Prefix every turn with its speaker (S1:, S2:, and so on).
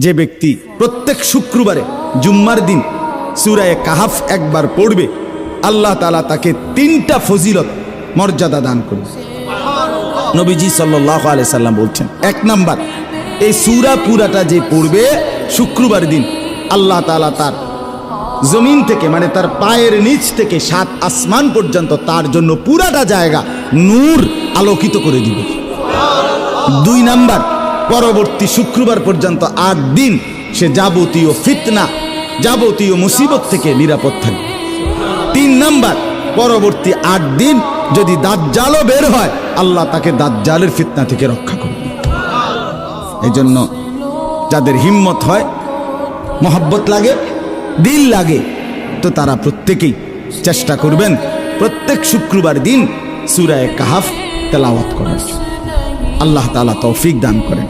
S1: যে ব্যক্তি প্রত্যেক শুক্রবারে জুম্মার দিন সূরা কাহাফ একবার পড়বে, আল্লাহ তাআলা তাকে 3টা ফজিলত মর্যাদা দান করবে। নবীজি সাল্লাল্লাহু আলাইহি সাল্লাম বলছেন, 1 নাম্বার, এই সূরা পুরাটা যে পড়বে শুক্রবার দিন, আল্লাহ তাআলা তার জমিন থেকে মানে তার পায়ের নিচ থেকে 7 আসমান পর্যন্ত তার জন্য পুরাটা জায়গা নূর আলোকিত করে দিবে। 2 নাম্বার, পরবর্তী শুক্রবার পর্যন্ত 8 দিন সে যাবতীয় ফিতনা, যাবতীয় মুসিবত থেকে নিরাপদ থাকবে। 3 নাম্বার, পরবর্তী 8 দিন যদি দাজ্জালও বের হয়, আল্লাহ তাকে দাজ্জালের ফিতনা থেকে রক্ষা করবে। এই জন্য যাদের হিম্মত হয়, মহব্বত লাগে, দিল লাগে, তো তারা প্রত্যেকেই চেষ্টা করবেন প্রত্যেক শুক্রবার দিন সূরা কাহাফ তেলাওয়াত করার। আল্লাহ তাআলা তৌফিক দান করেন।